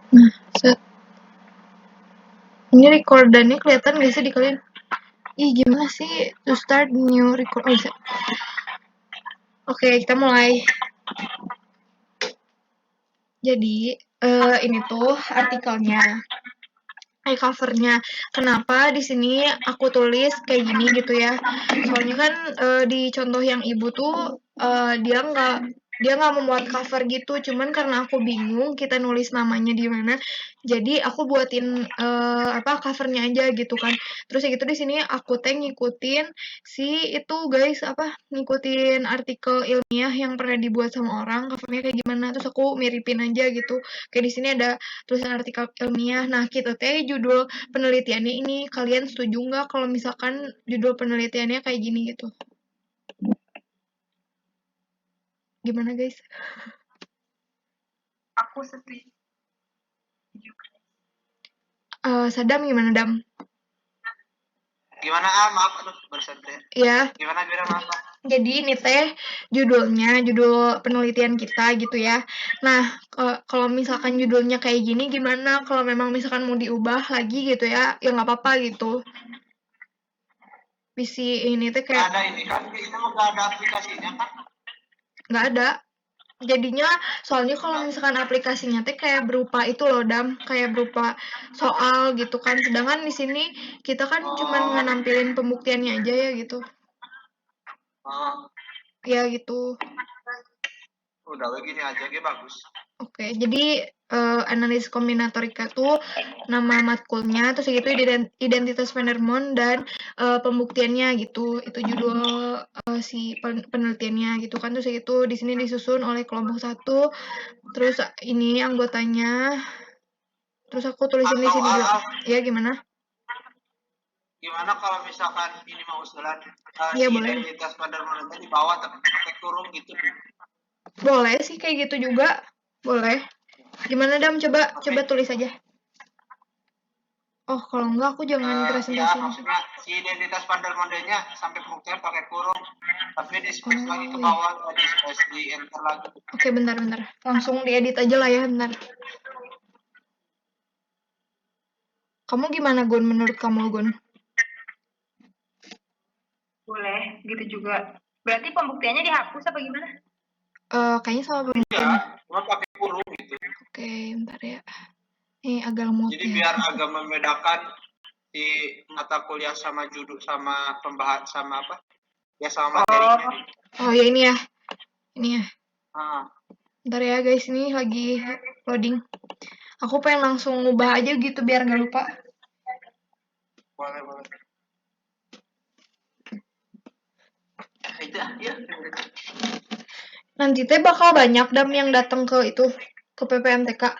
Nah, set. Ini recordannya kelihatan gak sih di kalian? Ih, gimana sih to start new record? Oh, bisa. Oke, kita mulai. Jadi, ini tuh artikelnya. Covernya. Kenapa di sini aku tulis kayak gini gitu ya? Soalnya kan di contoh yang ibu tuh dia nggak membuat cover gitu, cuman karena aku bingung kita nulis namanya di mana, jadi aku buatin covernya aja gitu kan. Terus ya gitu di sini aku ngikutin si itu guys ngikutin artikel ilmiah yang pernah dibuat sama orang covernya kayak gimana, terus aku miripin aja gitu. Kayak di sini ada tulisan artikel ilmiah. Nah, kita judul penelitiannya ini, kalian setuju nggak kalau misalkan judul penelitiannya kayak gini gitu? Gimana guys? Aku setuju. Sadam gimana Dam? Gimana maaf barusan teh. Ya. Gimana maaf. Jadi ini teh judulnya, judul penelitian kita gitu ya. Nah, kalau misalkan judulnya kayak gini gimana kalau memang misalkan mau diubah lagi gitu ya, ya nggak apa-apa gitu. Visi ini teh kayak ada ini kan, ini mau nggak ada aplikasinya kan? Nggak ada. Jadinya soalnya kalau misalkan aplikasinya teh kayak berupa itu loh Dam, kayak berupa soal gitu kan. Sedangkan di sini kita kan cuman nampilin pembuktiannya aja ya gitu. Ya gitu. Udah begini aja bagus. Oke, jadi analisis kombinatorika tuh nama matkulnya, terus gitu identitas Vandermonde dan pembuktiannya gitu. Itu judul si penelitiannya gitu kan. Terus gitu di sini disusun oleh kelompok 1. Terus ini anggotanya. Terus aku tulisin di sini juga. Ya gimana? Gimana kalau misalkan ini mau usulan Iya, si boleh. identitas Vandermonde di bawah tapi pakai kurung gitu? Boleh sih kayak gitu juga. Boleh. Gimana Dam? Coba tulis aja. Oh, kalau enggak aku jangan presentasi. Ya, maksudnya si identitas Vandermonde-nya sampai pembuktian pakai kurung, tapi di space lagi ke bawah, di space di enter lagi. Oke, bentar. Langsung diedit aja lah ya, bentar. Kamu gimana, Gun? Menurut kamu, Gun? Boleh, gitu juga. Berarti pembuktiannya dihapus apa gimana? Kayaknya sama pembuktian. Iya, cuma pakai kurung gitu. Oke, bentar ya. Ini agak lemot jadi ya. Biar agak membedakan di mata kuliah sama judul sama pembahas sama apa? Ya sama materinya. Oh ya ini ya. Ini ya. Ah. Bentar ya guys, ini lagi loading. Aku pengen langsung ngubah aja gitu biar gak lupa. Boleh. Itu ya. Nanti teh bakal banyak Dam yang datang ke itu, ke PPMTK.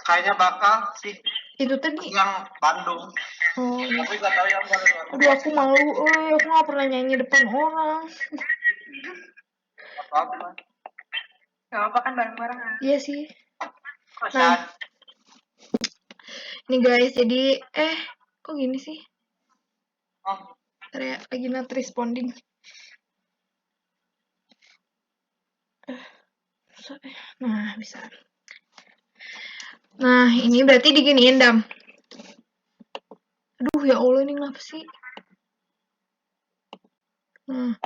Kayaknya bakal sih. Itu tadi yang Bandung. Oh iya. Tapi gak tahu yang Bandung. Aduh aku malu, aku gak pernah nyanyi depan orang. Apa? Gak apa kan bareng-bareng. Iya sih. Nah, ini guys, jadi kok gini sih? Bentar ya, lagi not responding. Nah, bisa. Nah, ini berarti diginiin, Dam. Aduh, ya Allah, ini kenapa sih? Nah.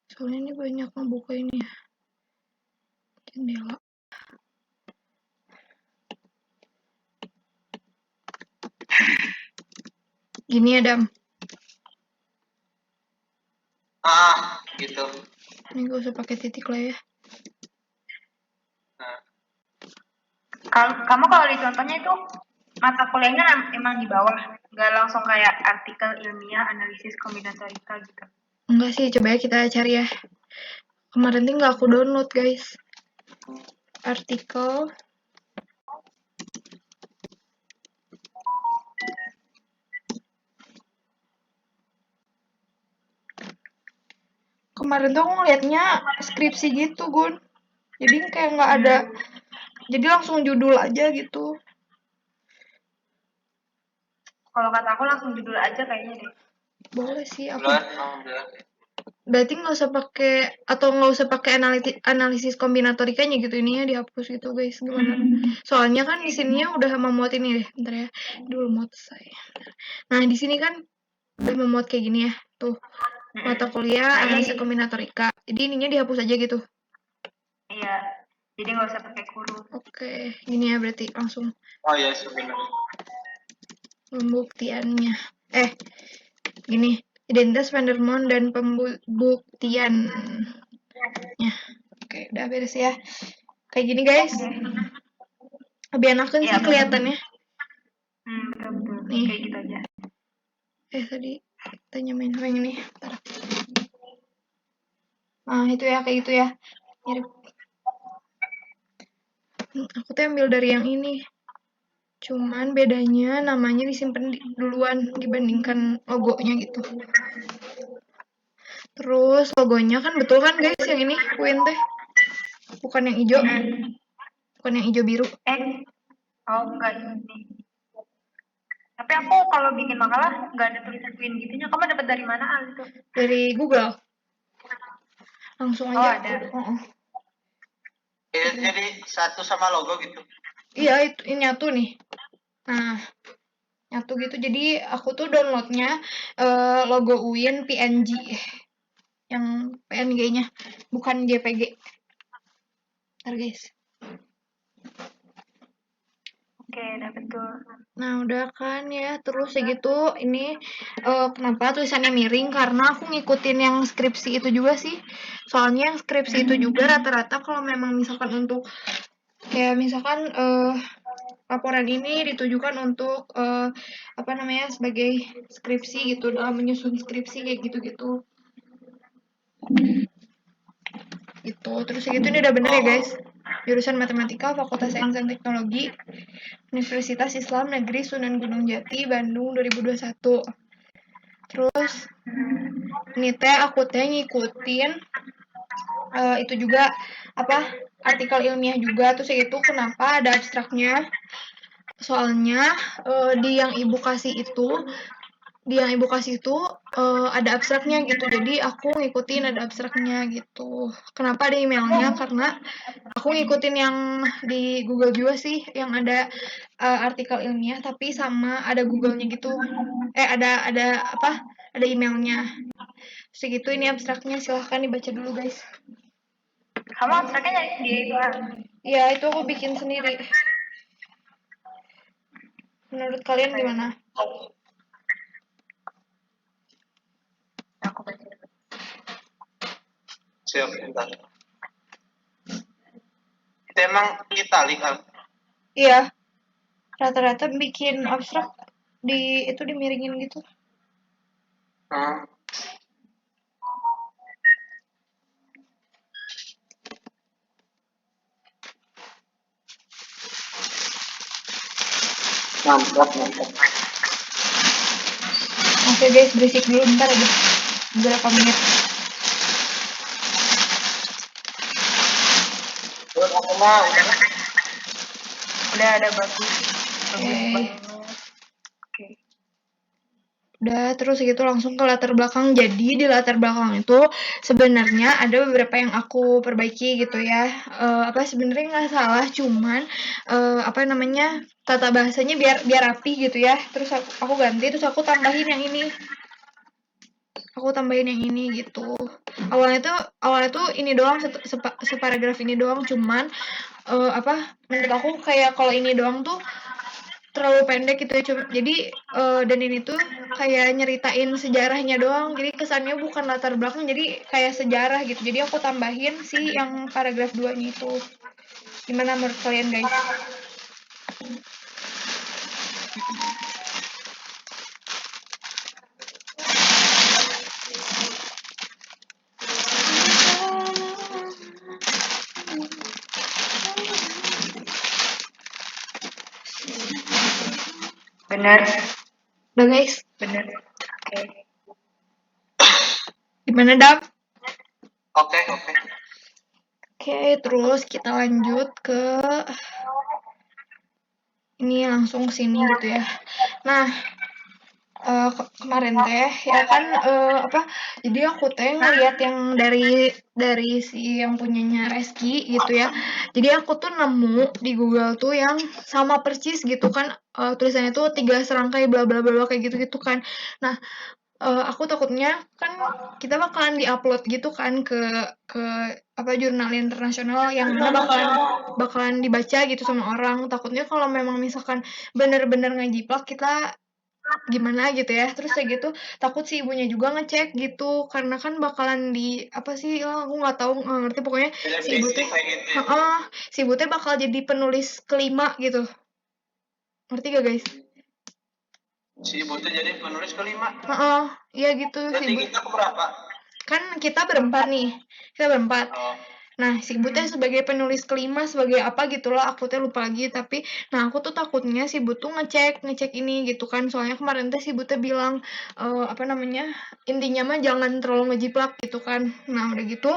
Soalnya ini banyak ngebuka ini ya. Jendela. Gini ya, Dam. Gitu. Ini gak usah pakai titik lah ya. Kamu kalau di contohnya itu mata kuliahnya emang di bawah, nggak langsung kayak artikel ilmiah analisis kombinatorika gitu. Enggak sih, coba ya kita cari ya. Kemarin tuh nggak aku download guys. Artikel kemarin tuh aku ngeliatnya skripsi gitu Gun, jadi kayak nggak ada, jadi langsung judul aja gitu. Kalau kata aku langsung judul aja kayaknya deh. Boleh sih aku. berarti nggak usah pakai atau nggak usah pakai analisis kombinatorikanya gitu, ininya dihapus gitu guys, gimana? Soalnya kan di sininya udah memuat ini deh, bentar ya, dulu muat saya. Nah di sini kan udah memuat kayak gini ya, tuh mata kuliah Nah, analisa kombinatorika. Jadi ininya dihapus aja gitu. Iya, jadi nggak usah pakai kurung. Oke, gini ya berarti langsung. Oh iya sebenarnya. Pembuktiannya. Gini. Identitas Vandermonde dan pembuktian. Ya, oke, udah beres ya. Kayak gini guys. Lebih enakan Iya, sih kelihatannya. betul. Nih. Kayak gitu aja. Tadi kita nyamain sama yang ini. Bentar. Nah, itu ya, kayak gitu ya. Mirip. Aku tuh ambil dari yang ini. Cuman bedanya namanya disimpan duluan dibandingkan logonya gitu. Terus logonya kan betul kan guys yang ini UIN teh? Bukan yang hijau. Bukan yang hijau biru. Oh enggak ini. Tapi aku kalau bikin makalah nggak ada tulisan UIN gitunya. Kamu dapat dari mana Al itu? Dari Google. Langsung aja ada. Jadi satu sama logo gitu. Iya, itu ini nyatu nih. Nah, nyatu gitu. Jadi aku tuh downloadnya logo UIN PNG. Yang PNG-nya, bukan JPG. Ntar guys. Oke, udah betul. Nah, udah kan ya. Terus segitu ini kenapa tulisannya miring? Karena aku ngikutin yang skripsi itu juga sih. Soalnya yang skripsi itu juga rata-rata kalau memang misalkan untuk kayak misalkan laporan ini ditujukan untuk apa namanya sebagai skripsi gitu, dalam menyusun skripsi kayak gitu-gitu. Gitu. Terus segitu ini udah bener ya guys. Jurusan Matematika, Fakultas Sains dan Teknologi, Universitas Islam Negeri Sunan Gunung Jati, Bandung 2021. Terus ini teh aku teh ngikutin itu juga apa artikel ilmiah juga. Terus itu kenapa ada abstraknya? Soalnya di yang ibu kasih itu ada abstraknya gitu. Jadi aku ngikutin ada abstraknya gitu. Kenapa ada emailnya? Karena aku ngikutin yang di Google juga sih, yang ada artikel ilmiah tapi sama ada Google-nya gitu. Ada apa? Ada emailnya. Segitu ini abstraknya, silahkan dibaca dulu guys. Kamu abstraknya nyari sendiri itu Al? Iya, itu aku bikin sendiri. Menurut kalian gimana? Aku baca. Siap, bentar. Itu emang italik kan? Iya, rata-rata bikin abstrak itu dimiringin gitu. Mantap. Oke guys, berisik dulu bentar aja. Beberapa menit. Terus aku mah Udah ada bagus. Oke. Udah, terus gitu langsung ke latar belakang. Jadi di latar belakang itu sebenarnya ada beberapa yang aku perbaiki gitu ya. Sebenarnya nggak salah, cuman apa namanya tata bahasanya biar rapi gitu ya. Terus aku ganti, terus aku tambahin yang ini. Gitu. Awalnya tuh ini doang separagraf ini doang, cuman menurut aku kayak kalau ini doang tuh terlalu pendek gitu ya, jadi dan ini tuh kayak nyeritain sejarahnya doang, jadi kesannya bukan latar belakang, jadi kayak sejarah gitu. Jadi aku tambahin sih yang paragraf 2-nya itu. Gimana menurut kalian guys? Benar. Udah guys? Benar. Oke. Gimana Dam? Oke. Oke, terus kita lanjut ke ini langsung sini gitu ya. Nah, kemarin teh ya kan jadi aku teh ngeliat yang dari si yang punyanya Reski gitu ya. Jadi aku tuh nemu di Google tuh yang sama persis gitu kan, tulisannya tuh 3 serangkai bla bla bla bla kayak gitu-gitu kan. Nah, aku takutnya kan kita bakalan di-upload gitu kan ke jurnal internasional yang mana bakalan dibaca gitu sama orang. Takutnya kalau memang misalkan bener-bener ngejiplak kita gimana gitu ya, terus kayak gitu takut si ibunya juga ngecek gitu karena kan bakalan aku nggak tahu, nggak ngerti pokoknya si ibu teh si ibu teh bakal jadi penulis kelima gitu, ngerti gak guys? Si ibu tuh jadi penulis kelima. Iya gitu si Berarti ibu. kita keberapa? Kan kita berempat nih, kita berempat. Oh. Nah, si ibu teh sebagai penulis kelima, sebagai apa gitu lah, aku teh lupa lagi. Tapi, nah aku tuh takutnya si ibu tuh ngecek ini gitu kan. Soalnya kemarin teh si ibu teh bilang, intinya mah jangan terlalu ngejiplak gitu kan. Nah, udah gitu,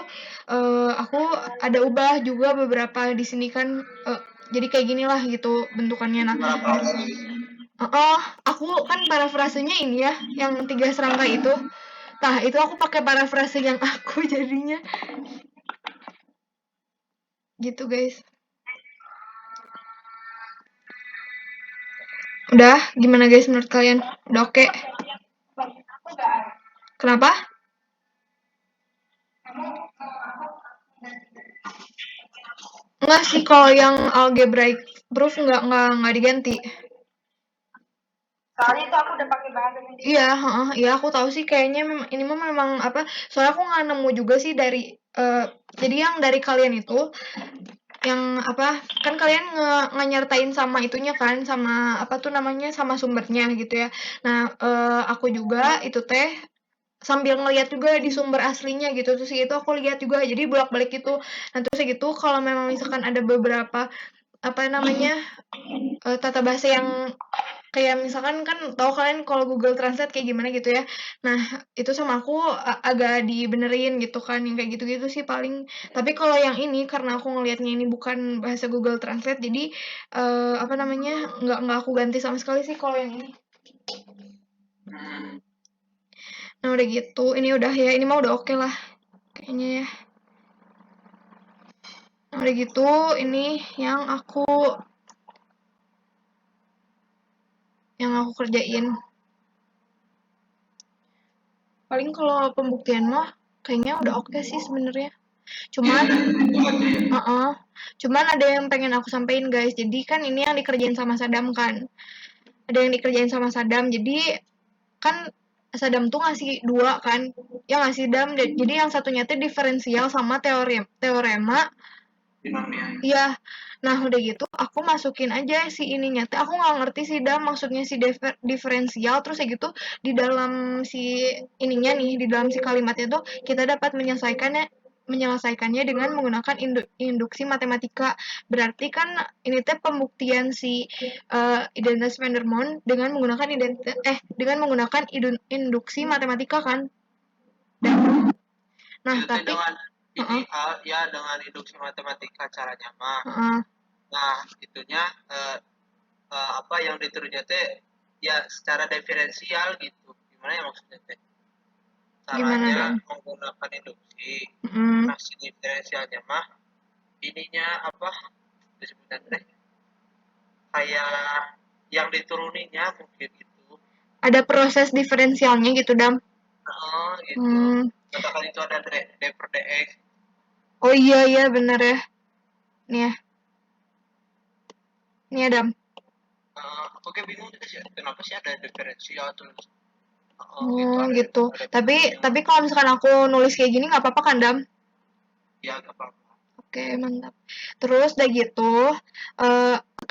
aku ada ubah juga beberapa di sini kan, jadi kayak gini lah gitu bentukannya. Nah, aku kan parafrasenya ini ya, yang 3 serangkai itu. Nah, itu aku pakai parafrase yang aku jadinya. Gitu, guys. Udah, gimana guys menurut kalian? Udah oke? Kenapa? Enggak sih, kalau yang algebraic proof enggak diganti. Soalnya itu aku udah pakai bahasanya juga. Iya, iya aku tahu sih kayaknya ini mah memang soalnya aku nggak nemu juga sih dari jadi yang dari kalian itu yang kan kalian nyertain sama itunya kan, sama sama sumbernya gitu ya. Nah, aku juga itu teh sambil ngeliat juga di sumber aslinya gitu, terus itu aku lihat juga, jadi bolak-balik gitu. Nah, terus gitu kalau memang misalkan ada beberapa tata bahasa yang kayak misalkan kan tahu kalian kalau Google Translate kayak gimana gitu ya. Nah, itu sama aku agak dibenerin gitu kan, yang kayak gitu-gitu sih paling. Tapi kalau yang ini karena aku ngelihatnya ini bukan bahasa Google Translate, jadi nggak aku ganti sama sekali sih kalau yang ini. Nah, udah gitu, ini udah ya, ini mah udah oke lah kayaknya ya. Nah, udah gitu, ini yang aku kerjain. Paling kalau pembuktian mah kayaknya udah oke sih sebenarnya. Cuman cuman ada yang pengen aku sampaikan guys. Jadi kan ini yang dikerjain sama Sadam kan. Ada yang dikerjain sama Sadam. Jadi kan Sadam tuh ngasih 2 kan. Ya ngasih Dam. Jadi yang satunya tuh diferensial sama teorema. Iya. Nah, udah gitu aku masukin aja si ininya teh. Aku nggak ngerti sih Dam maksudnya si diferensial, terus kayak gitu di dalam si ininya nih, di dalam si kalimatnya tuh kita dapat menyelesaikannya dengan menggunakan induksi matematika. Berarti kan ini teh pembuktian si identitas Vandermonde dengan menggunakan induksi matematika kan. Nah, Itu tapi dengan ya dengan induksi matematika caranya mah. Nah, itunya yang diturunya teh ya secara diferensial gitu. Gimana ya maksudnya teh? Caranya menggunakan induksi. Nah, si diferensialnya mah ininya disebutnya teh kayak yang dituruninya mungkin gitu. Ada proses diferensialnya gitu, Dam. Gitu. Katakan itu ada d per dx. Oh iya benar ya. Nih ya. Nih ya, Dam. Aku kayak bingung sih, kenapa sih ada diferensial terus. Gitu. Tapi kalau misalkan aku nulis kayak gini nggak apa-apa kan, Dam? Iya, nggak apa-apa. Oke, mantap. Terus udah gitu,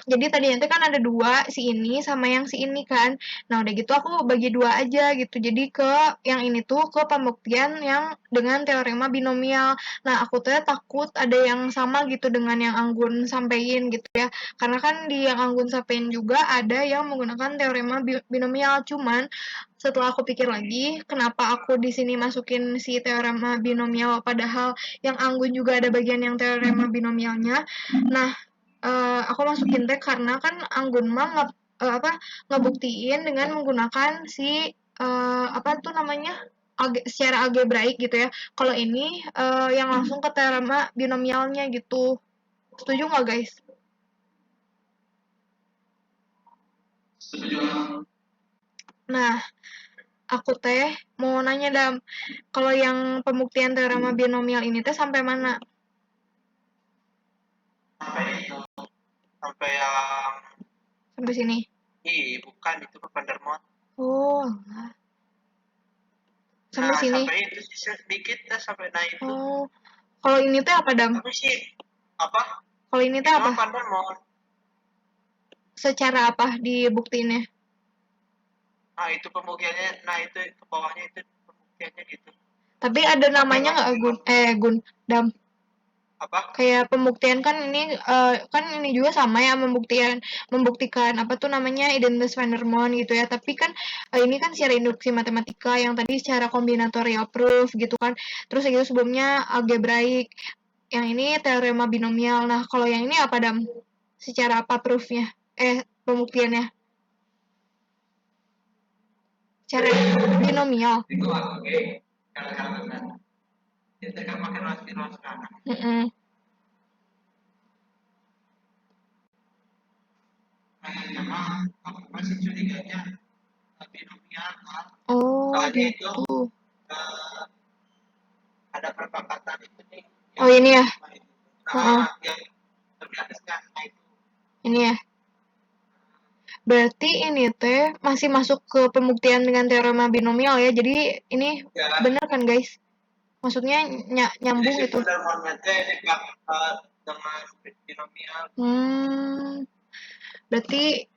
jadi tadinya tuh kan ada 2, si ini sama yang si ini kan. Nah, udah gitu aku bagi 2 aja gitu. Jadi ke yang ini tuh ke pembuktian yang dengan teorema binomial. Nah, aku tuh takut ada yang sama gitu dengan yang Anggun sampein gitu ya. Karena kan di yang Anggun sampein juga ada yang menggunakan teorema binomial. Cuman setelah aku pikir lagi, kenapa aku di sini masukin si teorema binomial padahal yang Anggun juga ada bagian yang teorema binomialnya. Nah, aku masukin teh karena kan Anggun mah ngebuktiin dengan menggunakan si apa tuh namanya secara algebraik gitu ya. Kalau ini yang langsung ke teorema binomialnya gitu. Setuju nggak guys? Nah, aku teh mau nanya Dam, kalau yang pembuktian teorema binomial ini teh sampai mana? Sampai yang Sampai sini. bukan itu Van der Mont. Oh, sampai Nah, sini. sampai itu sisa sedikit sampai naik itu. Oh, kalau ini teh apa Dam? Tapi sih apa? Kalau ini teh Itu apa? Van der Mont. Secara apa dibuktiinnya? Nah, itu pembuktiannya. Nah, itu ke bawahnya itu pembuktiannya gitu. Tapi ada namanya nggak Gun? Dam. Apa? Kayak pembuktian kan ini juga sama ya membuktikan apa tuh namanya identitas Van der Mont gitu ya. Tapi kan ini kan secara induksi matematika, yang tadi secara kombinatorial proof gitu kan. Terus gitu sebelumnya algebraik. Yang ini teorema binomial. Nah, kalau yang ini apa Dam? Secara apa proofnya? Pembuktiannya? Cara binomial. Kita kan pakai ruas kanan. Memang aku masih curiganya binomial. Oh, Soalnya gitu. itu ada perpakatan itu nih. Oh, ini ya? Yang terbataskan itu. Ini ya? Berarti ini teh masih masuk ke pembuktian dengan teorema binomial ya. Jadi ini Ya. benar kan guys? Maksudnya nyambung Jadi gitu. Van der Mont-nya dengan binomial. Berarti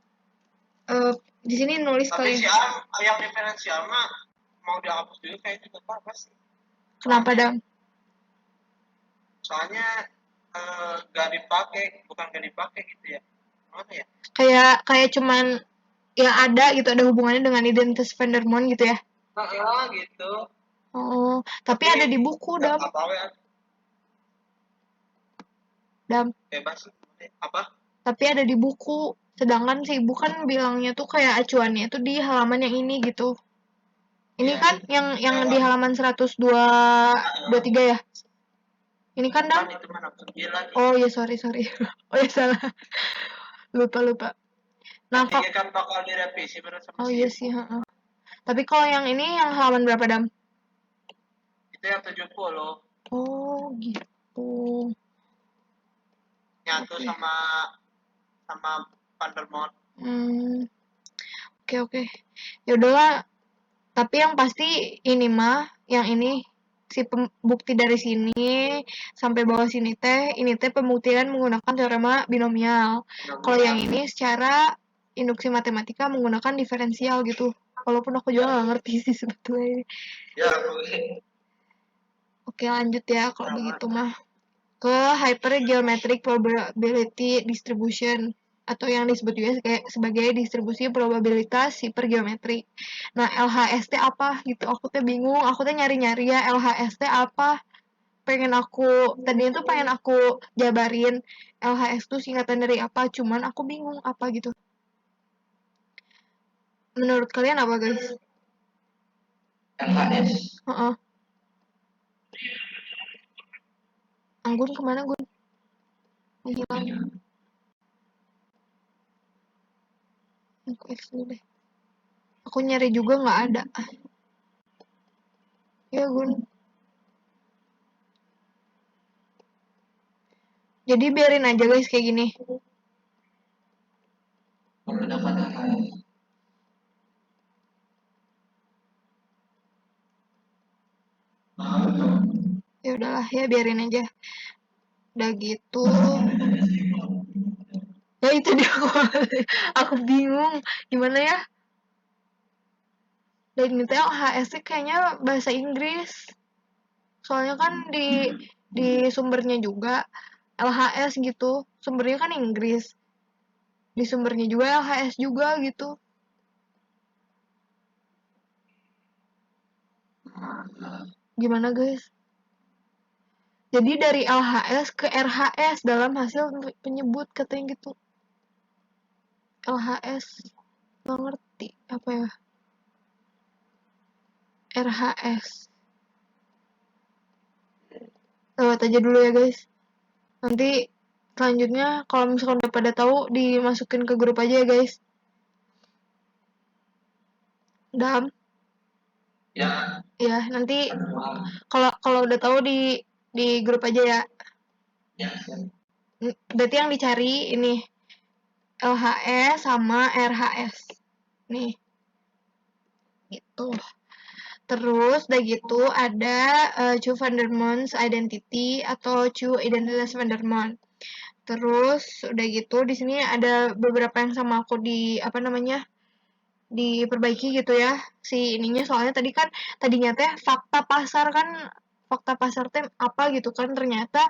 di sini nulis Tapi kali. si yang diferensial mah mau dihapus dulu kayaknya gak apa-apa sih. Kenapa Dam? Soalnya gak dipakai, bukan gak dipakai gitu ya. Mana ya? Kayak cuman ya ada gitu, ada hubungannya dengan identitas Van der Mont gitu ya. Gitu. Oh, tapi ada di buku Dam. Ya. Dam. Bebas. Apa? Tapi ada di buku. Sedangkan si ibu kan bilangnya tuh kayak acuannya tuh di halaman yang ini gitu. Ini Ya, kan yang di halaman 123 ya? Ini kan Dam? Itu mana? 9. Oh ya sorry. Oh ya salah. Lupa. Nah, kok kan bakal direvisi sama oh iya sih, heeh. Tapi kalau yang ini yang halaman berapa Dam? Itu yang 70. Oh, gitu. Nyatu sama Van der Mont. Oke. Ya udahlah. Tapi yang pasti ini mah, yang ini si bukti dari sini sampai bawah sini ini teh pembuktian menggunakan teorema binomial. Kalau yang ini secara induksi matematika menggunakan diferensial gitu. Walaupun aku juga nggak ngerti sih sebetulnya. Ya, Oke lanjut ya kalau begitu mah ke hypergeometric probability distribution atau yang disebut juga sebagai distribusi probabilitas hipergeometrik. Nah, LHS teh apa gitu? Aku teh bingung, aku teh nyari-nyari ya LHS teh apa. Tadinya tuh pengen aku jabarin LHS tuh singkatan dari apa, cuman aku bingung apa gitu. Menurut kalian apa guys? LHS. Anggun kemana Gun? Hilang. Aku X dulu deh. Aku nyari juga nggak ada. Ya Gun. Jadi biarin aja guys kayak gini. Ya udahlah ya biarin aja. Udah gitu. Ya itu dia aku bingung gimana ya. Dan ini teh LHS kayaknya bahasa Inggris. Soalnya kan di sumbernya juga LHS gitu. Sumbernya kan Inggris. Di sumbernya juga LHS juga gitu. Gimana guys? Jadi dari LHS ke RHS dalam hasil penyebut katanya gitu. LHS nggak ngerti apa ya, RHS lewat aja dulu ya guys, nanti selanjutnya kalau misalkan udah pada tahu dimasukin ke grup aja ya guys. Dam ya nanti kalau udah tahu di grup aja ya. Berarti yang dicari ini LHS sama RHS nih gitu. Terus udah gitu ada Chu van der Mond's identity atau Chu identitas van der Mond. Terus udah gitu di sini ada beberapa yang sama aku di apa namanya diperbaiki gitu ya si ininya, soalnya tadinya teh fakta pasar teh apa gitu kan, ternyata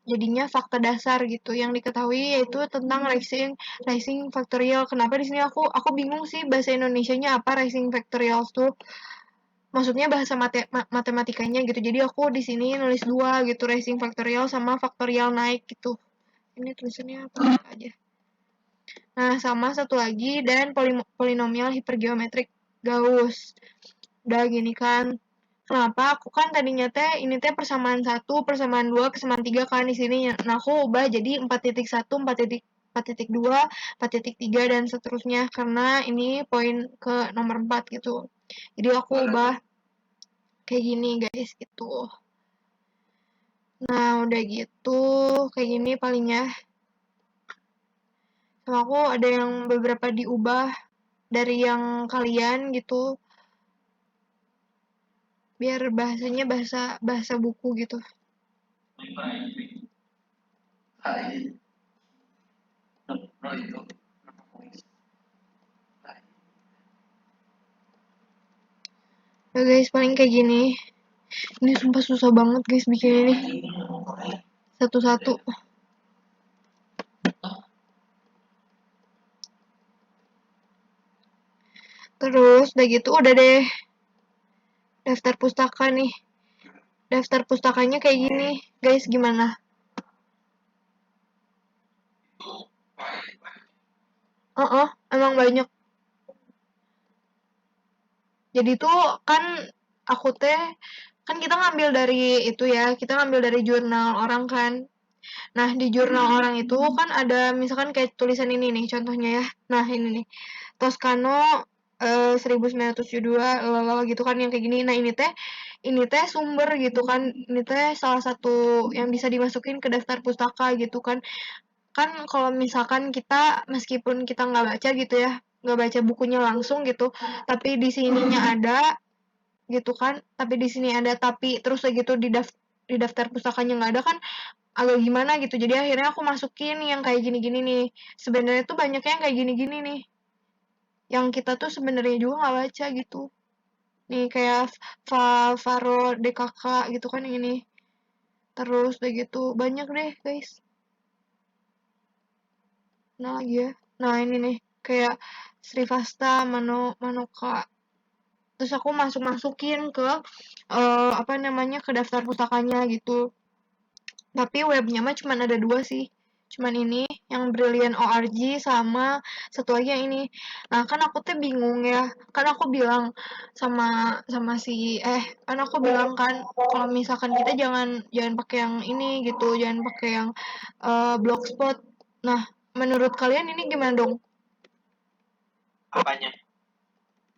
jadinya fakta dasar gitu yang diketahui yaitu tentang rising factorial. Kenapa di sini aku bingung sih bahasa Indonesianya apa rising factorial tuh, maksudnya bahasa matematikanya gitu. Jadi aku di sini nulis dua gitu, rising factorial sama factorial naik gitu. Ini tulisannya apa aja. Nah, sama satu lagi dan polinomial hipergeometrik Gauss. Udah gini kan. Kenapa aku kan tadinya teh ini teh persamaan 1, persamaan 2, persamaan 3 kan di sini. Nah, aku ubah jadi 4.1, 4.2, 4.3 dan seterusnya karena ini poin ke nomor 4 gitu. Jadi aku ubah kayak gini guys gitu. Nah, udah gitu kayak gini palingnya. Sama aku ada yang beberapa diubah dari yang kalian gitu, biar bahasanya bahasa buku gitu. Ya guys, paling kayak gini. Ini sumpah susah banget guys bikin ini satu-satu. Terus udah gitu udah deh daftar pustaka nih. Daftar pustakanya kayak gini. Guys, gimana? Emang banyak. Jadi tuh kan aku teh kan kita ngambil dari itu ya, kita ngambil dari jurnal orang kan. Nah, di jurnal orang itu kan ada misalkan kayak tulisan ini nih contohnya ya. Nah, ini nih. Toscano 1972 lalala gitu kan yang kayak gini. Nah, ini teh sumber gitu kan. Ini teh salah satu yang bisa dimasukin ke daftar pustaka gitu kan. Kan kalau misalkan kita meskipun kita nggak baca gitu ya, nggak baca bukunya langsung gitu, tapi di sininya ada gitu kan. Tapi di sini ada tapi terus gitu di daftar pustakanya nggak ada kan, agak gimana gitu. Jadi akhirnya aku masukin yang kayak gini-gini nih. Sebenarnya tuh banyak yang kayak gini-gini nih. Yang kita tuh sebenarnya juga nggak baca gitu. Nih kayak Faro DKK gitu kan yang ini. Terus udah gitu banyak deh guys. Nah lagi ya. Nah ini nih kayak Srivasta, Manoka. Terus aku masukin ke apa namanya ke daftar pustakanya gitu. Tapi webnya mah cuma ada 2 sih. Cuman ini yang Brilliant ORG sama satu lagi yang ini. Nah, kan aku tuh bingung ya. Kan aku bilang sama sama si kan aku bilang kan kalau misalkan kita jangan pakai yang ini gitu, jangan pakai yang Blogspot. Nah, menurut kalian ini gimana dong? Apanya?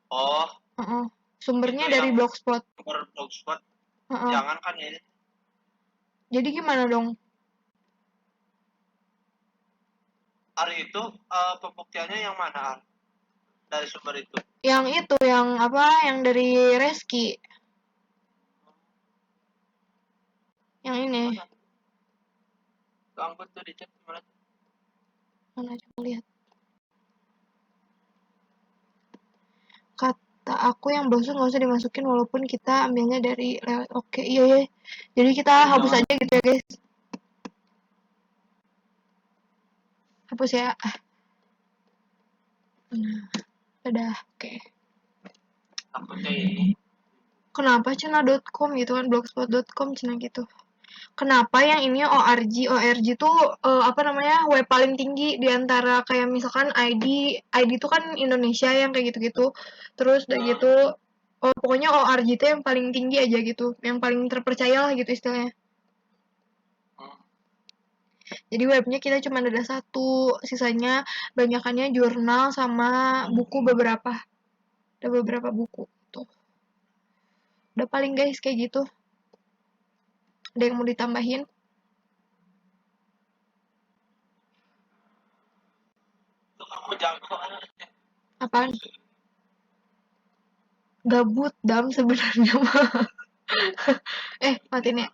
Oh, Sumbernya itu dari yang Blogspot. Blogspot. Heeh. Jangan kan ini. Jadi gimana dong? Hari itu pembuktiannya yang mana? Ar? Dari sumber itu. Yang itu, yang apa? Yang dari Reski. Yang ini. Ganggu tuh di chat gimana? Mana coba lihat. Kata aku yang browser nggak usah dimasukin walaupun kita ambilnya dari lewat. Oke, iya ya. Jadi kita hapus aja gitu ya guys. Hapus ya. Nah, udah. Oke. Takutnya ini. Kenapa cina.com gitu kan, blogspot.com cina gitu. Kenapa yang ini ORG? ORG tuh apa namanya web paling tinggi di antara kayak misalkan ID itu kan Indonesia yang kayak gitu-gitu. Terus udah gitu, pokoknya ORG itu yang paling tinggi aja gitu, yang paling terpercaya lah gitu istilahnya. Jadi webnya kita cuma ada satu, sisanya banyakannya jurnal sama buku beberapa. Ada beberapa buku tuh. Udah paling guys kayak gitu. Ada yang mau ditambahin? Kamu jago. Apaan? Gabut dam sebenarnya mah. Matiin ya.